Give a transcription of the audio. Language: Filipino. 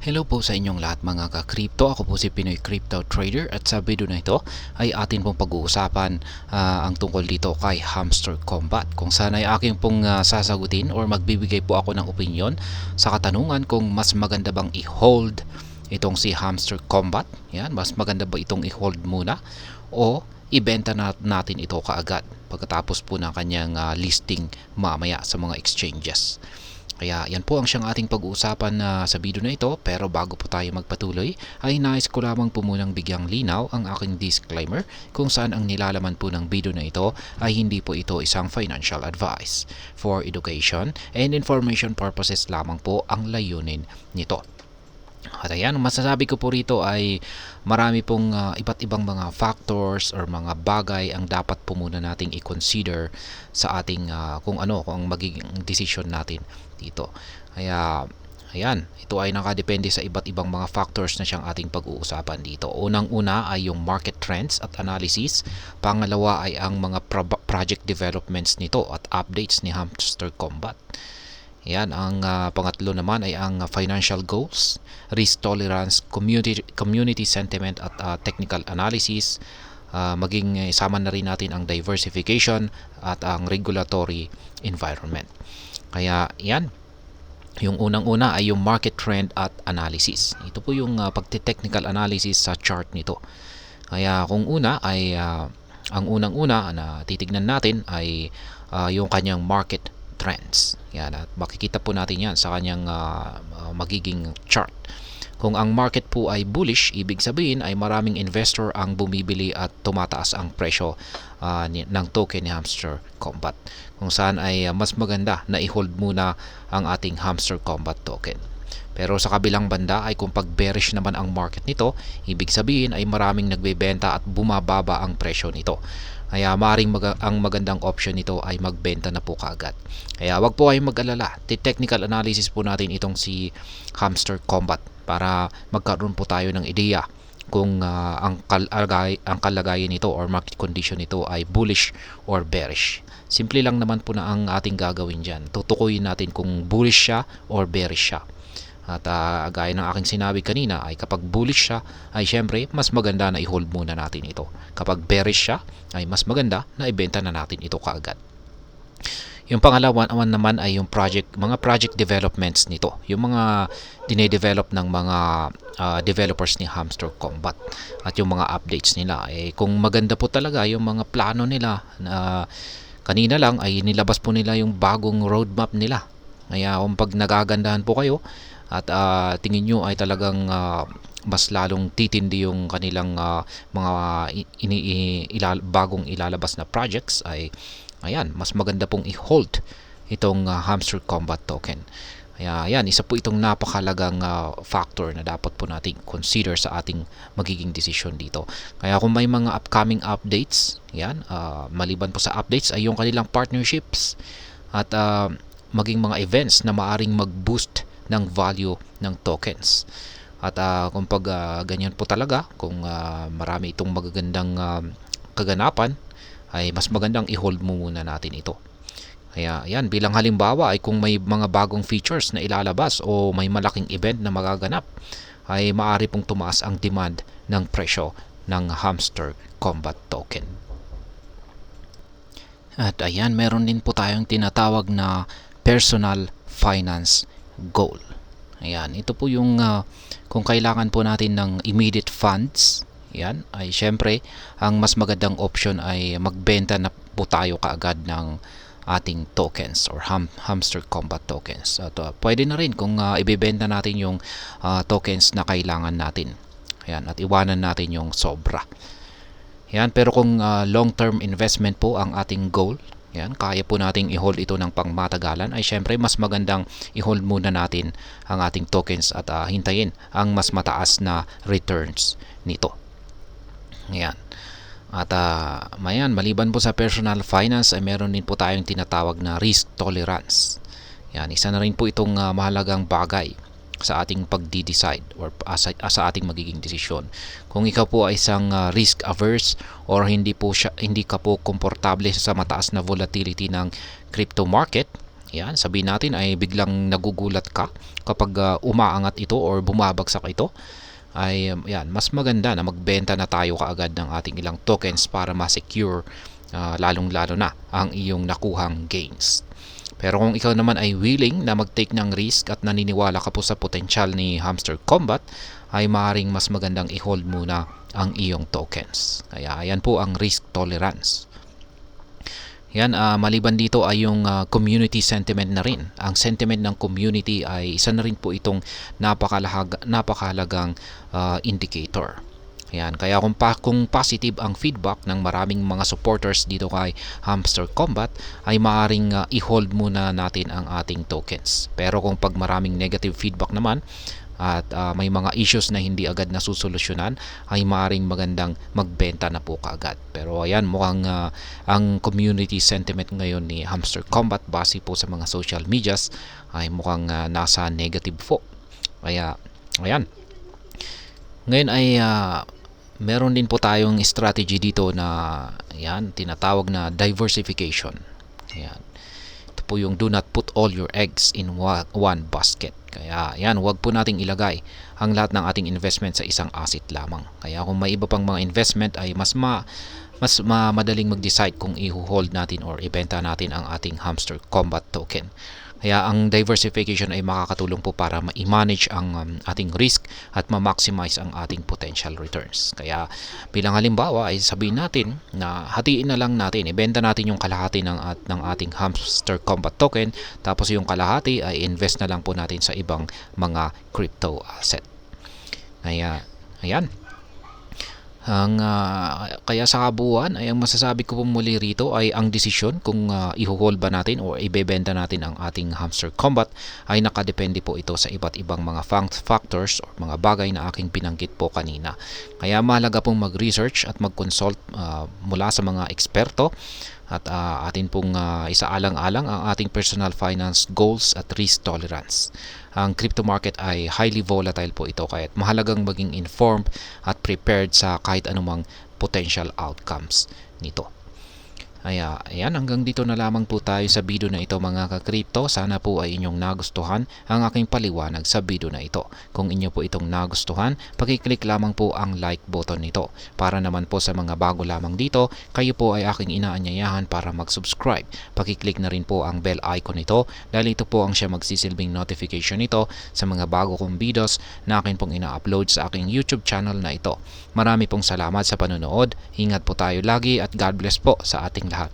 Hello po sa inyong lahat mga ka-crypto. Ako po si Pinoy Crypto Trader at sa video na ito ay atin pong pag-uusapan ang tungkol dito kay Hamster Combat. Kung saan ay aking pong sasagutin or magbibigay po ako ng opinion sa katanungan kung mas maganda bang i-hold itong si Hamster Combat. Yan, mas maganda ba itong i-hold muna o ibenta natin ito kaagad pagkatapos po ng kanyang listing mamaya sa mga exchanges. Kaya yan po ang siyang ating pag-uusapan sa video na ito, pero bago po tayo magpatuloy ay nais ko lamang po munang bigyang linaw ang aking disclaimer kung saan ang nilalaman po ng video na ito ay hindi po ito isang financial advice. For education and information purposes lamang po ang layunin nito. At ayan, masasabi ko po rito ay marami pong iba't ibang mga factors or mga bagay ang dapat po muna nating i-consider sa ating kung ang magiging decision natin dito. Kaya ayan, ito ay nakadepende sa iba't ibang mga factors na siyang ating pag-uusapan dito. Unang-una ay yung market trends at analysis. Pangalawa ay ang mga project developments nito at updates ni Hamster Combat. Yan, ang pangatlo naman ay ang financial goals, risk tolerance, community sentiment at technical analysis. Maging isama na rin natin ang diversification at ang regulatory environment. Kaya yan, yung unang-una ay yung market trend at analysis. Ito po yung pagte-technical analysis sa chart nito. Kaya kung una ay ang unang-una na titignan natin ay yung kanyang market trends. Yan, at makikita po natin yan sa kanyang magiging chart. Kung ang market po ay bullish, ibig sabihin ay maraming investor ang bumibili at tumataas ang presyo ng token ni Hamster Combat. Kung saan ay mas maganda na i-hold muna ang ating Hamster Combat token. Pero sa kabilang banda ay kung pag bearish naman ang market nito, ibig sabihin ay maraming nagbebenta at bumababa ang presyo nito. Kaya maaaring ang magandang option nito ay magbenta na po kaagad. Kaya wag po kayong mag-alala. Technical analysis po natin itong si Hamster Combat para magkaroon po tayo ng ideya kung ang kalagayan nito or market condition nito ay bullish or bearish. Simple lang naman po na ang ating gagawin dyan. Tutukuyin natin kung bullish siya or bearish siya. At gaya ng aking sinabi kanina ay kapag bullish siya ay syempre mas maganda na i-hold muna natin ito. Kapag bearish siya ay mas maganda na ibenta na natin ito kaagad. Yung pangalawa naman ay yung mga project developments nito. Yung mga dinedevelop ng mga developers ni Hamster Combat at yung mga updates nila. Kung maganda po talaga yung mga plano nila kanina lang ay nilabas po nila yung bagong roadmap nila. Kaya kung pag nagagandahan po kayo at tingin nyo ay talagang mas lalong titindi yung kanilang mga bagong ilalabas na projects ay ayan, mas maganda pong i-hold itong Hamster Combat token. Kaya ayan, isa po itong napakalagang factor na dapat po nating consider sa ating magiging decision dito. Kaya kung may mga upcoming updates, yan, maliban po sa updates ay yung kanilang partnerships at maging mga events na maaring mag-boost ng value ng tokens. At kung pag ganyan po talaga, kung marami itong magagandang kaganapan, ay mas magandang i-hold muna natin ito. Kaya yan, bilang halimbawa ay kung may mga bagong features na ilalabas o may malaking event na magaganap, ay maaari pong tumaas ang demand ng presyo ng Hamster Combat token. At ayan, meron din po tayong tinatawag na personal finance goal. Ayan, ito po yung kung kailangan po natin ng immediate funds, yan, ay syempre ang mas magandang option ay magbenta na po tayo kaagad ng ating tokens or Hamster Combat tokens. At pwede na rin kung ibebenta natin yung tokens na kailangan natin. Ayan, at iwanan natin yung sobra. Yan, pero kung long-term investment po ang ating goal, yan, kaya po nating i-hold ito ng pangmatagalan, ay syempre mas magandang i-hold muna natin ang ating tokens at hintayin ang mas mataas na returns nito. Yan. At maliban po sa personal finance ay meron din po tayong tinatawag na risk tolerance. Yan, isa na rin po itong mahalagang bagay sa ating pagdi-decide or sa ating magiging desisyon. Kung ikaw po ay isang risk averse or hindi ka po komportable sa mataas na volatility ng crypto market, Yan, sabihin natin ay biglang nagugulat ka kapag umaangat ito or bumabagsak ito, ay yan, mas maganda na magbenta na tayo kaagad ng ating ilang tokens para ma-secure lalong-lalo na ang iyong nakuhang gains. Pero kung ikaw naman ay willing na mag-take ng risk at naniniwala ka po sa potensyal ni Hamster Combat, ay maaaring mas magandang i-hold muna ang iyong tokens. Kaya ayan po ang risk tolerance. Yan, maliban dito ay yung community sentiment na rin. Ang sentiment ng community ay isa na rin po itong napakahalagang indicator. Ayan, kaya kung positive ang feedback ng maraming mga supporters dito kay Hamster Combat, ay maaaring i-hold muna natin ang ating tokens. Pero kung pag maraming negative feedback naman at may mga issues na hindi agad nasusolusyonan, ay maaaring magandang magbenta na po kaagad. Pero ayan, mukhang ang community sentiment ngayon ni Hamster Combat base po sa mga social medias ay mukhang nasa negative po. Kaya ayan, ngayon ay meron din po tayong strategy dito na yan, tinatawag na diversification. Ayan. Ito po yung do not put all your eggs in one basket. Kaya yan, huwag po nating ilagay ang lahat ng ating investment sa isang asset lamang. Kaya kung may iba pang mga investment ay mas madaling mag-decide kung i-hold natin or ibenta natin ang ating Hamster Combat token. Kaya ang diversification ay makakatulong po para ma-manage ang ating risk at ma-maximize ang ating potential returns. Kaya bilang halimbawa ay sabihin natin na hatiin na lang natin, ibenta natin yung kalahati ng ating Hamster Combat token, tapos yung kalahati ay invest na lang po natin sa ibang mga crypto asset. Kaya ayan. Kaya sa kabuuan ay ang masasabi ko po muli rito ay ang desisyon kung i-hold ba natin o ibebenta natin ang ating Hamster Combat ay nakadepende po ito sa iba't ibang mga factors o mga bagay na aking binanggit po kanina. Kaya mahalaga pong mag-research at mag-consult mula sa mga eksperto at atin pong isaalang-alang ang ating personal finance goals at risk tolerance. Ang crypto market ay highly volatile po ito, kaya mahalagang maging informed at prepared sa kahit anumang potential outcomes nito. Ayan, hanggang dito na lamang po tayo sa video na ito mga ka-crypto. Sana po ay inyong nagustuhan ang aking paliwanag sa video na ito. Kung inyo po itong nagustuhan, pakiclick lamang po ang like button nito. Para naman po sa mga bago lamang dito, kayo po ay aking inaanyayahan para mag-subscribe. Pakiclick na rin po ang bell icon nito dahil ito po ang siya magsisilbing notification nito sa mga bago kong videos na akin pong ina-upload sa aking YouTube channel na ito. Marami pong salamat sa panonood. Ingat po tayo lagi at God bless po sa ating lahat.